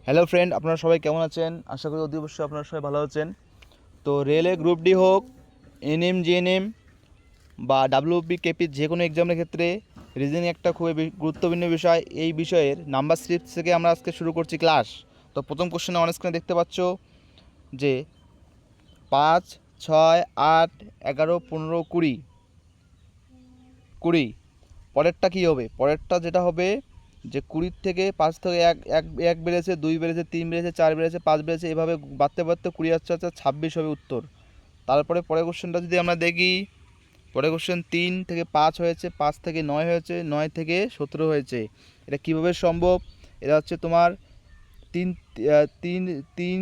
Hello friend, আপনারা সবাই কেমন আছেন? আশা করি অতি অবশ্যই আপনারা সবাই ভালো আছেন। তো রেলে গ্রুপ ডি হোক, এনএম জিএনএম বা ডাব্লিউপি কেপি যে কোনো এক্সামের ক্ষেত্রে রিজনিং একটা খুবই গুরুত্বপূর্ণ বিষয়। এই বিষয়ের নাম্বার সিরিজ থেকে আমরা আজকে শুরু করছি ক্লাস। তো প্রথম কোশ্চেনে অন স্ক্রিনে দেখতে পাচ্ছ যে 5, 6, 8, 11, 15, 20 20। পরেরটা কী হবে? পরেরটা যেটা হবে যে 20 থেকে 5 থেকে এক এক এক বেড়েছে, 2 বেড়েছে, 3 বেড়েছে, 4 বেড়েছে, 5 বেড়েছে, এভাবে বাড়তে বাড়তে 20 আসছে 26 হবে উত্তর। তারপরে পরের কোশ্চেনটা যদি আমরা দেখি, পরের কোশ্চেন 3 থেকে 5 হয়েছে, 5 থেকে 9 হয়েছে, 9 থেকে 17 হয়েছে। এটা কীভাবে সম্ভব? এটা হচ্ছে তোমার তিন তিন তিন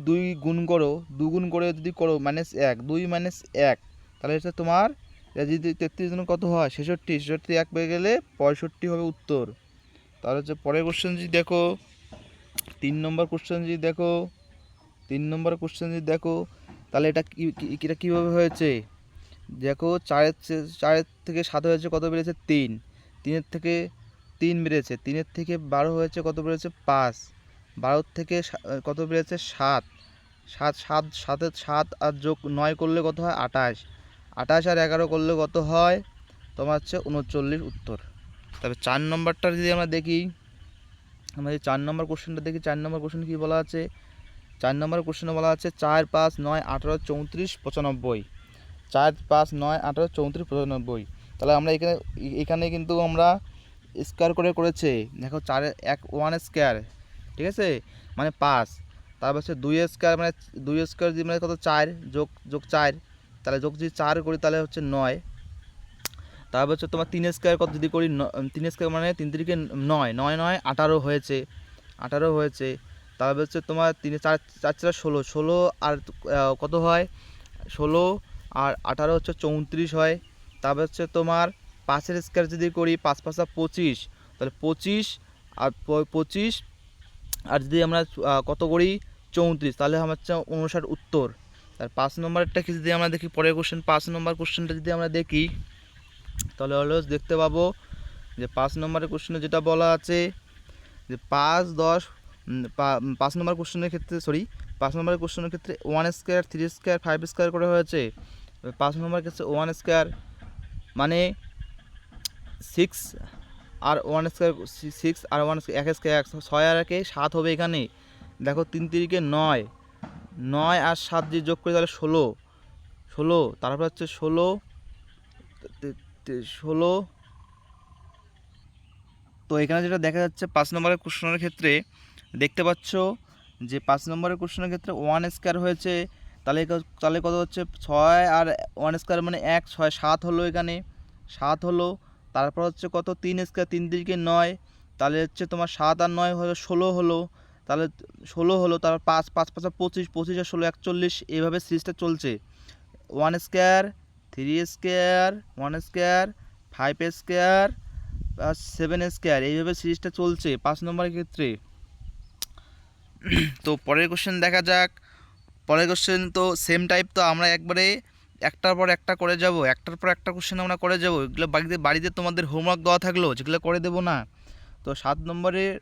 দুই গুণ করো, দুগুণ করে যদি করো -1, 2 - 1, তাহলে হচ্ছে তোমার এটা যদি 33 গুণ কত হয়? 66, 66 এক পেয়ে গেলে 65 হবে উত্তর। তাহলে হচ্ছে পরের কোশ্চেন যদি দেখো, 3 নম্বর কোশ্চেন যদি দেখো, 3 নম্বর কোশ্চেন যদি দেখো, তাহলে এটা কীভাবে হয়েছে? দেখো 4 থেকে 7 হয়েছে, কত বেড়েছে? 3। 3-এর থেকে 3 বেড়েছে, 3-এর থেকে 12 হয়েছে, কত বেড়েছে? 5। 12 থেকে কত বেড়েছে? 7। 7 7 7 7 আর যোগ 9 করলে কত হয়? 28। 28 আর 11 করলে কত হয়? তোমার হচ্ছে 39 উত্তর। তবে 4 নম্বরটা যদি আমরা দেখি, আমরা যদি 4 নম্বর কোশ্চেনটা দেখি, 4 নম্বর কোশ্চেন কী বলা আছে? 4 নম্বর কোশ্চেনে বলা আছে 4, 5, 9, 18, 34, 95। 4, 5, 9, 18, 34, 95। তাহলে আমরা এখানে কিন্তু আমরা স্কোয়ার করেছে। দেখো 4 1 স্কোয়ার, ঠিক আছে, মানে 5। তারপর হচ্ছে 2 স্কোয়ার, মানে 2 স্কোয়ার যদি মানে কত? 4 যোগ 4, তাহলে যোগ যদি 4 করি তাহলে হচ্ছে 9। তারপর হচ্ছে তোমার 3 স্কোয়ার কত যদি করি? 3 স্কোয়ার মানে 3 3 9, 9 9 18 হয়েছে, 18 হয়েছে। তারপর হচ্ছে তোমার 3 4 4 4 16, 16 আর কত হয়? 16 আর 18 হচ্ছে 34 হয়। তারপর হচ্ছে তোমার 5-এর স্কোয়ার যদি করি, 5 5 25, তাহলে 25 আর 25 আর যদি আমরা কত করি? 34, তাহলে আমার হচ্ছে 59 উত্তর। আর 5 নম্বরটা কি যদি আমরা দেখি, পরের কোশ্চেন 5 নম্বর কোশ্চেনটা যদি আমরা দেখি, তাহলে অলওয়েজ দেখতে পাবো যে 5 নম্বরের কোশ্চেনে যেটা বলা আছে যে 5 10 5 নম্বর কোশ্চেনের ক্ষেত্রে 5 নম্বরের কোশ্চেনের ক্ষেত্রে 1 স্কোয়ার, 3 স্কোয়ার, 5 স্কোয়ার করে হয়েছে। 5 নম্বরের ক্ষেত্রে 1 স্কোয়ার মানে 6 আর 1 স্কোয়ার, 6 আর 1 এক স্কোয়ার, 6 আর 1 7 হবে এখানে। দেখো 3 3 9, 9 আর 7 দিয়ে যোগ করে তাহলে 16, 16। তারপর হচ্ছে 16 16। তো এখানে যেটা দেখা যাচ্ছে 5 নম্বরের কোশ্চেনের ক্ষেত্রে দেখতে পাচ্ছ যে 5 নম্বরের কোশ্চেনের ক্ষেত্রে 1 স্কোয়ার হয়েছে, তাহলে কত হচ্ছে? 6 আর 1 স্কোয়ার মানে 1, 6 7 হলো, এখানে 7 হলো। তারপর হচ্ছে কত? 3 স্কোয়ার, 3 3 9, তাহলে হচ্ছে তোমার 7 আর 9 হলো 16 হলো, তাহলে 16 হলো। তারপর 5 5 5 25, 25 আর 16 41, এইভাবে সিরিজটা চলছে। 1 square, 3 square, 1 square, 5 square, 7 square, এইভাবে সিরিজটা চলছে 5 নম্বরের ক্ষেত্রে। তো পরের কোশ্চেন দেখা যাক। পরের কোশ্চেন তো সেম টাইপ, তো আমরা একবারে একটার পর একটা করে যাব, একটার পর একটা কোশ্চেন আমরা করে যাব। এগুলো বাড়িতে তোমাদের হোমওয়ার্ক দেওয়া থাকলো, যেগুলো করে দেবো না। তো 7 নম্বরের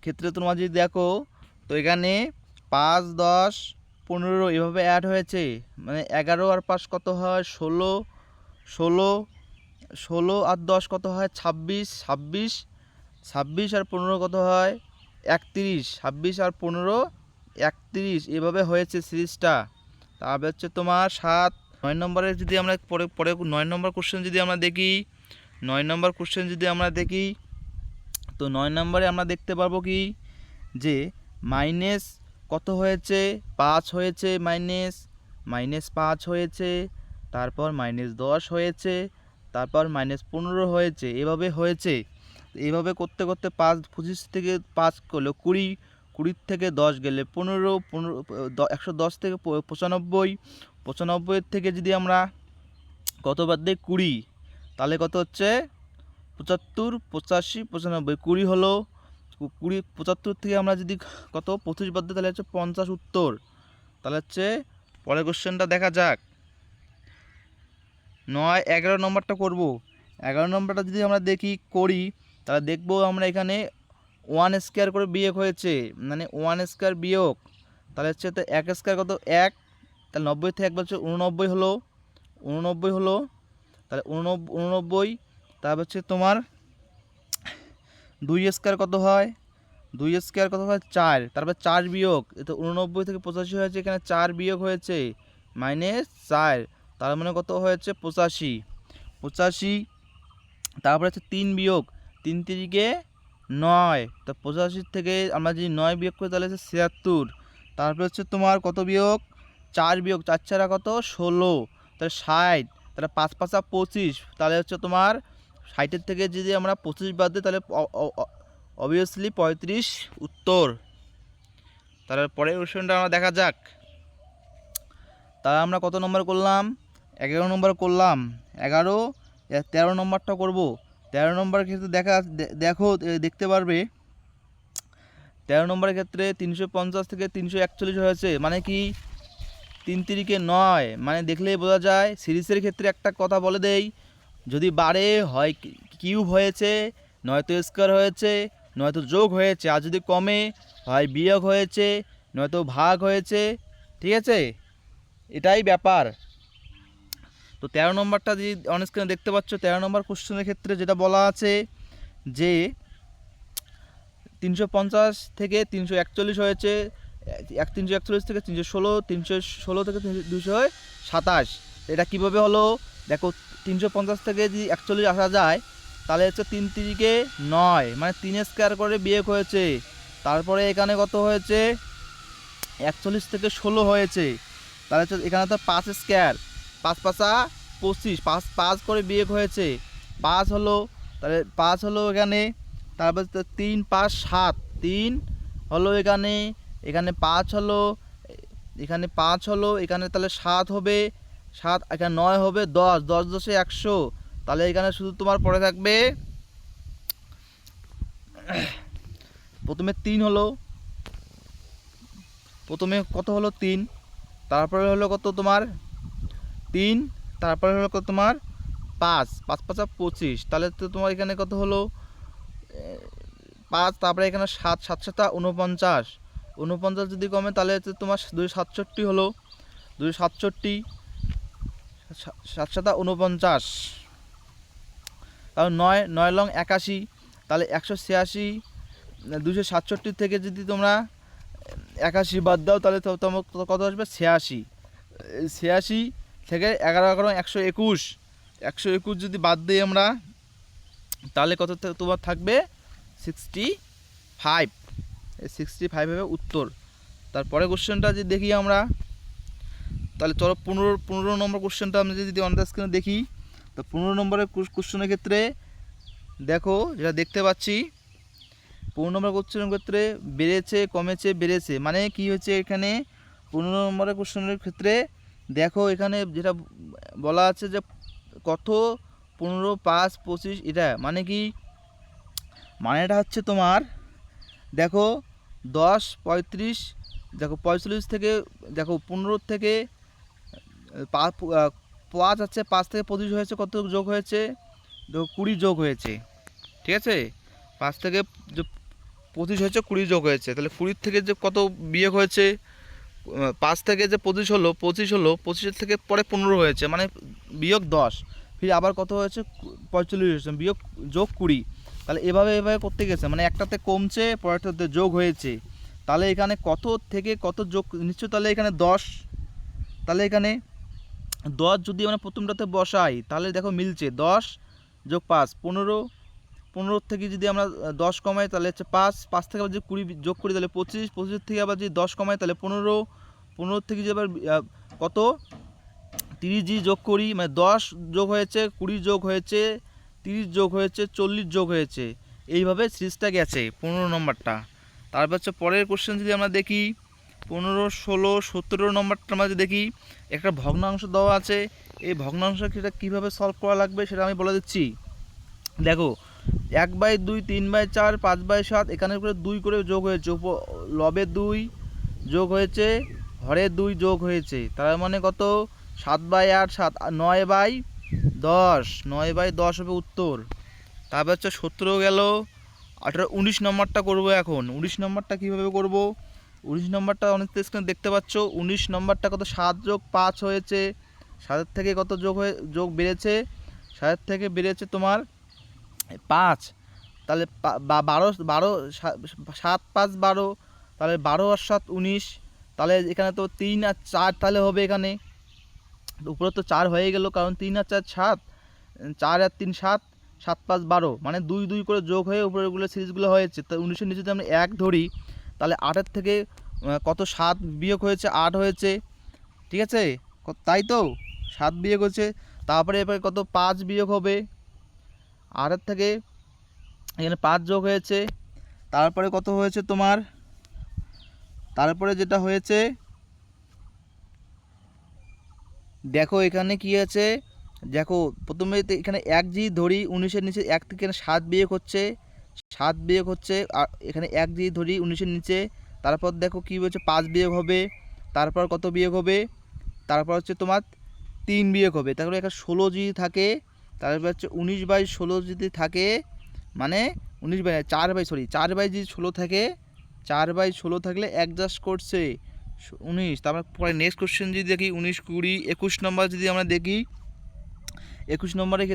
ক্ষেত্রে তোমরা যদি দেখো, তো এখানে 5 10 15 এভাবে অ্যাড হয়েছে, মানে 11 আর 5 কত হয়? 16, 16 16 আর 10 কত হয়? 26, 26 26 আর 15 কত হয়? 31, 26 আর 15 31, এভাবে হয়েছে সিরিজটা। তারপরে হচ্ছে তোমার 9 নম্বরে যদি আমরা পরে পরে 9 নম্বর কোশ্চেন যদি আমরা দেখি, 9 নম্বর কোশ্চেন যদি আমরা দেখি, তো 9 নম্বরে আমরা দেখতে পারবো কি যে মাইনাস কত হয়েছে? 5 হয়েছে, -5 হয়েছে, তারপর -10 হয়েছে, তারপর -15 হয়েছে, এভাবে হয়েছে। এইভাবে করতে করতে 25 থেকে 5 করলো 20, 20 থেকে 10 গেলে 15, 110 থেকে 95, 95 থেকে যদি আমরা কত বাদ দিই? 20, তাহলে কত হচ্ছে? 75, 85, 95, 20 হলো। 20 75 থেকে আমরা যদি কত 25 বাদ দিই, তাহলে হচ্ছে 50 উত্তর। তাহলে হচ্ছে পরের কোশ্চেনটা দেখা যাক। 9 11 নম্বরটা করব। 11 নম্বরটা যদি আমরা করি, তাহলে দেখব আমরা এখানে 1 স্কোয়ার করে বিয়োগ হয়েছে, মানে 1 স্কোয়ার বিয়োগ, তাহলে হচ্ছে তো 1 স্কোয়ার কত 1, তাহলে 90 থেকে 1 বলছে 89 হলো, 89 হলো, তাহলে 89, তারপর হচ্ছে তোমার 2 স্কোয়ার কত হয়, 2 স্কোয়ার কত হয় 4, তারপর 4 বিয়োগ, এ তো 89 থেকে 85 হয়েছে, এখানে 4 বিয়োগ হয়েছে -4, তার মানে কত হয়েছে 85, তারপরে হচ্ছে 3 বিয়োগ, 3 তিরিকে 9, তো 85 থেকে আমরা যদি 9 বিয়োগ করি তাহলে হচ্ছে 76, তারপরে হচ্ছে তোমার কত বিয়োগ 4 বিয়োগ, 4 4 কত 16, তাহলে 60, তাহলে 5 5 25, তাহলে হচ্ছে তোমার 60 থেকে যদি আমরা 25 বাদ দিই তাহলে অবভিয়াসলি 35 উত্তর। তাহলে পরের কোশ্চেনটা আমরা দেখা যাক। তাহলে আমরা কত নম্বর করলাম, 11 নম্বর করলাম, 11, 13 নম্বরটা করব। 13 নম্বরের ক্ষেত্রে দেখতে পারবে 13 নম্বরের ক্ষেত্রে 350 থেকে 341 হয়েছে, মানে কি 3 তিরিকে 9, মানে দেখলেই বোঝা যায়। সিরিজের ক্ষেত্রে একটা কথা বলে দেই, যদি বাড়ে হয় কিউব হয়েছে, নয়তো স্কোয়ার হয়েছে, নয়তো যোগ হয়েছে, আর যদি কমে হয় বিয়োগ হয়েছে, নয়তো ভাগ হয়েছে, ঠিক আছে, এটাই ব্যাপার। তো 13 নম্বরটা যদি অন স্ক্রিনে দেখতে পাচ্ছ, 13 নম্বর কোশ্চেনের ক্ষেত্রে যেটা বলা আছে যে 350 থেকে 341 হয়েছে, 341 থেকে 316, 316 থেকে 227, এটা কিভাবে হলো দেখো, 350 থেকে যদি 41 আসা যায় তাহলে হচ্ছে 3 তিরিকে 9, মানে 3 স্কোয়ার করে বিয়োগ হয়েছে, তারপরে এখানে কত হয়েছে 41 থেকে 16 হয়েছে, তাহলে হচ্ছে এখানে তো 5 স্কোয়ার, 5 5 25, 5 5 করে বিয়োগ হয়েছে, 5 হলো, তাহলে 5 হলো এখানে, তারপর 3 5 7, 3 হলো এখানে, এখানে 5 হলো, এখানে 5 হলো, এখানে তাহলে 7 হবে, 7 এখানে 9 হবে, 10 10 10 100, তাহলে এখানে শুধু তোমার পড়ে থাকবে প্রথমে 3 হলো, প্রথমে কত হলো 3, তারপরে হলো কত তোমার 3, তারপরে হলো কত তোমার 5 5 5 25, তাহলে তো তোমার এখানে কত হলো 5, তারপরে এখানে 7 7 7 49, 49 যদি কমে তাহলে হচ্ছে তোমার 267 হলো, 267, 7 7 49, তাহলে 9 9 লং 81, তাহলে 186, 267 থেকে যদি তোমরা 81 বাদ দাও তাহলে তোমার কত আসবে 86, 86 থেকে 11 11 121, 121 যদি বাদ দিই আমরা তাহলে কত তোমার থাকবে 65, 65 হবে উত্তর। তারপরে কোশ্চেনটা যদি দেখি আমরা, তাহলে চলো 15 নম্বর কোশ্চেনটা আমরা যদি অন দ্য স্ক্রিনে দেখি, তো 15 নম্বরের কোশ্চেনের ক্ষেত্রে দেখো যেটা দেখতে পাচ্ছি, 15 নম্বর কোশ্চেনের ক্ষেত্রে বেড়েছে কমেছে বেড়েছে, মানে কি হচ্ছে এখানে 15 নম্বরের কোশ্চেনের ক্ষেত্রে দেখো এখানে যেটা বলা আছে যে কত 15 5 25, এটা মানে কি, মানেটা হচ্ছে তোমার দেখো 10 35, দেখো 45 থেকে দেখো 15 থেকে 5 আছে, 5 থেকে 25 হয়েছে, কত যোগ হয়েছে দেখো 20 যোগ হয়েছে, ঠিক আছে, 5 থেকে 25 হয়েছে 20 যোগ হয়েছে, তাহলে 20 থেকে যে কত বিয়োগ হয়েছে 5 থেকে যে 25 হলো 25 থেকে পরে 15 হয়েছে, মানে বিয়োগ 10, ফির আবার কত হয়েছে 45 হয়েছে, বিয়োগ যোগ 20, তাহলে এভাবে করতে গেছে, মানে একটাতে কমছে পরেরটাতে যোগ হয়েছে, তাহলে এখানে কত থেকে কত যোগ নিশ্চয়, তাহলে এখানে 10, তাহলে এখানে 10 যদি আমরা প্রথমটাতে বসাই তাহলে দেখো মিলছে 10 যোগ 5 15, 15 থেকে যদি আমরা 10 কমাই তাহলে হচ্ছে 5, 5 থেকে আবার যদি 20 যোগ করি তাহলে 25, 25 থেকে আবার যদি 10 কমাই তাহলে 15, 15 থেকে যদি আবার কত 30 যোগ করি, মানে 10 যোগ হয়েছে 20 যোগ হয়েছে 30 যোগ হয়েছে 40 যোগ হয়েছে, এইভাবে সিরিজটা গেছে 15 নম্বরটা। তারপর হচ্ছে পরের কোশ্চেন যদি আমরা দেখি 15 16 17 নম্বরটা আমরা যদি দেখি, একটা ভগ্নাংশ দেওয়া আছে, এই ভগ্নাংশটা কীভাবে সলভ করা লাগবে সেটা আমি বলে দিচ্ছি। দেখো 1/2 3/4 5/7, এখানে করে 2 করে যোগ হয়েছে, লবে 2 যোগ হয়েছে, হরে 2 যোগ হয়েছে, তার মানে কত 7/8 7 9/10, 9/10 হবে উত্তর। তারপর হচ্ছে 17 গেল 19 নম্বরটা করব এখন। 19 নম্বরটা কীভাবে করব? 19 নম্বরটা অনেক স্ক্রিনে দেখতে পাচ্ছ। 19 নম্বরটা কত? 7 যোগ 5 হয়েছে। 7 থেকে কত যোগ বেড়েছে? 7 থেকে বেড়েছে তোমার 5। তাহলে 12 7 5 12, তাহলে 12 আর 7 19। তাহলে এখানে তো 3 আর 4 তাহলে হবে এখানে। উপরে তো 4 হয়ে গেল, কারণ 3 আর 4 7, 4 আর 3 7, 7 5 12, মানে 2 2 করে যোগ হয়ে উপরেগুলো সিরিজগুলো হয়েছে। তো 19-এর নিচে যদি আমরা 1 ধরি, তাহলে 8-এর থেকে কত 7 বিয়োগ হয়েছে? 8 হয়েছে, ঠিক আছে? তাই তো 7 বিয়োগ হচ্ছে। তারপরে এরপরে কত? 5 বিয়োগ হবে 8-এর থেকে, এখানে 5 যোগ হয়েছে। তারপরে কত হয়েছে তোমার? তারপরে যেটা হয়েছে দেখো এখানে কি আছে, দেখো প্রথমে এখানে 1 জি ধরি, 19-এর নিচে 1 থেকে 7 বিয়োগ হচ্ছে, 7 বিয়োগ হচ্ছে, আর এখানে 1 জি ধরি 19-এর নিচে। তারপর দেখো কি হচ্ছে, 5 বিয়োগ হবে। তারপর কত বিয়োগ হবে? তারপর হচ্ছে তোমার 3 বিয়োগ হবে। তারপরে এখানে 16 জি থাকে। তারপর হচ্ছে 19/16 যদি থাকে, মানে 4/16 থাকে। 4/16 থাকলে অ্যাডজাস্ট করছে 19। তারপর পরে নেক্সট কোশ্চেন যদি দেখি 19 20 21 নম্বর যদি আমরা দেখি, 21 নম্বরের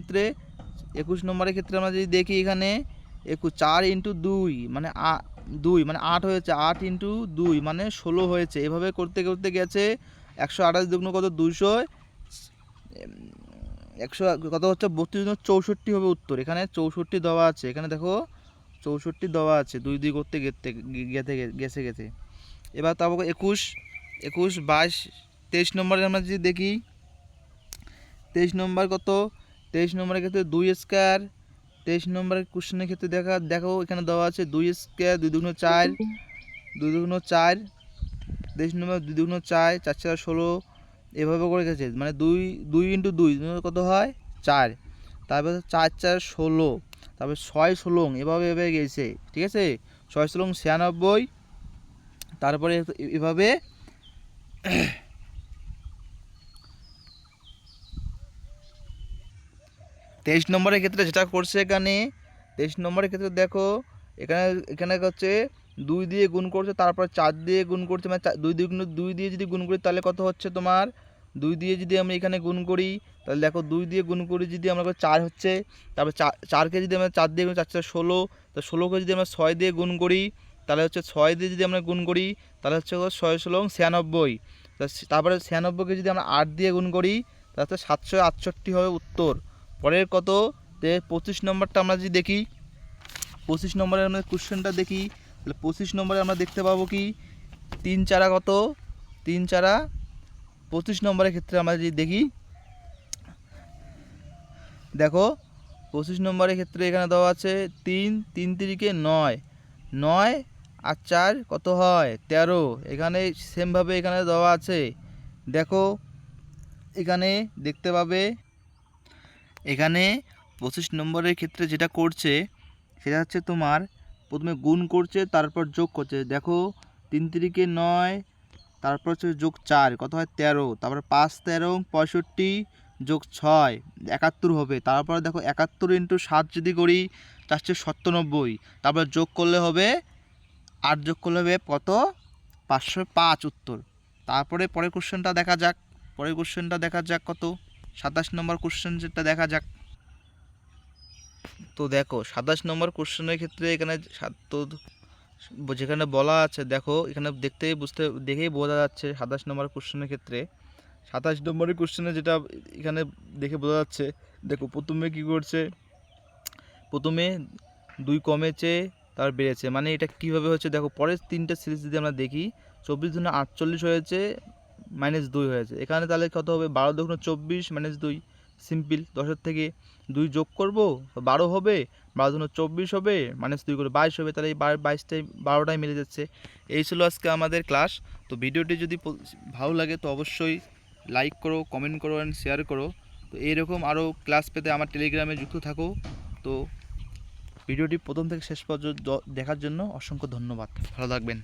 ক্ষেত্রে আমরা যদি দেখি এখানে 4 × 2 মানে 2 মানে 8 হয়েছে, 8 × 2 মানে 16 হয়েছে। এভাবে করতে করতে গেছে 128 দুগুণ কত? 200, 100 কত হচ্ছে? 32 64 হবে উত্তর। এখানে 64 দেওয়া আছে, এখানে দেখো 64 দেওয়া আছে, 2 2 করতে গেছে। এবার তারপর 21 22 23 নম্বরে আমরা যদি দেখি, 23 নম্বর কত? 23 নম্বরের ক্ষেত্রে 2 স্কোয়ার। 23 নম্বরের কোশ্চেনের ক্ষেত্রে দেখো এখানে দেওয়া আছে 2 স্কোয়ার, 2 2 4, 2 2 4। 23 নম্বর 2 2 4, 4 4 16, এভাবে করে গেছে, মানে 2 2 × 2 কত হয়? 4। তারপর 4 4 16, তারপর 6 16, এভাবে গেছে, ঠিক আছে? 6 16 96। তারপরে এভাবে 23 নম্বরের ক্ষেত্রে যেটা করছে এখানে, 23 নম্বরের ক্ষেত্রে দেখো এখানে হচ্ছে 2 দিয়ে গুণ করছে, তারপর 4 দিয়ে গুণ করছে, মানে 2 দিয়ে যদি গুণ করি তাহলে কত হচ্ছে তোমার? 2 দিয়ে যদি আমরা এখানে গুণ করি, তাহলে দেখো 2 দিয়ে গুণ করি যদি আমরা 4 হচ্ছে। তারপর 4কে যদি আমরা 4 দিয়ে গুণ, 4 4 16, তো 16কে যদি আমরা 6 দিয়ে গুণ করি, তাহলে হচ্ছে 6 দিয়ে যদি আমরা গুণ করি, তাহলে হচ্ছে 6 16 96। তারপরে 96কে যদি আমরা 8 দিয়ে গুণ করি, তাহলে 768 হবে উত্তর। পরের কত? 25 নম্বরটা আমরা যদি দেখি, 25 নম্বরের আমরা কোশ্চেনটা দেখি, তাহলে 25 নম্বরে আমরা দেখতে পাবো কি 3 4 কত? 3 4 25 নম্বরের ক্ষেত্রে আমরা যদি দেখি, দেখো 25 নম্বরের ক্ষেত্রে এখানে দেওয়া আছে 3 3 3 9, 9 আর 4 কত হয়? 13। এখানে সেমভাবে এখানে দেওয়া আছে, দেখো এখানে দেখতে পাবে, এখানে 25 নম্বরের ক্ষেত্রে যেটা করছে সেটা হচ্ছে তোমার প্রথমে গুণ করছে, তারপর যোগ করছে। দেখো 3 3 9, তারপর হচ্ছে যোগ 4 কত হয়? 13। তারপর 5 13 65 যোগ 6 71 হবে। তারপর দেখো 71 × 7 যদি করি 497। তারপর যোগ করলে হবে 8 যোগ করলে হবে কত? 505 উত্তর। তারপরে পরের কোশ্চেনটা দেখা যাক, কত? 27 নম্বর কোশ্চেন যেটা দেখা যাক। তো দেখো 27 নম্বর কোশ্চেনের ক্ষেত্রে এখানে তো যেখানে বলা আছে, দেখো এখানে দেখেই বোঝা যাচ্ছে 27 নম্বর কোশ্চেনের ক্ষেত্রে, 27 নম্বরের কোশ্চেনে যেটা এখানে দেখে বোঝা যাচ্ছে, দেখো প্রথমে কি করছে, প্রথমে 2 কমেছে, তার বেড়েছে, মানে এটা কিভাবে হচ্ছে দেখো পরের 3টে সিরিজ যদি আমরা দেখি, 24 × 48 হয়েছে, -2 হয়েছে। এখানে তাহলে কত হবে? 12 × 24 - 2, সিম্পল। 10-এর থেকে 2 যোগ করব, 12 হবে, 12 × 24 হবে, -2 করে 22 হবে। তাহলে এই 22টাই 12টাই মিলে যাচ্ছে। এই ছিল আজকে আমাদের ক্লাস। তো ভিডিওটি যদি ভালো লাগে তো অবশ্যই লাইক করো, কমেন্ট করো অ্যান্ড শেয়ার করো। তো এইরকম আরও ক্লাস পেতে আমার টেলিগ্রামে যুক্ত থাকো। তো ভিডিওটি প্রথম থেকে শেষ পর্যন্ত দেখার জন্য অসংখ্য ধন্যবাদ। ভালো থাকবেন।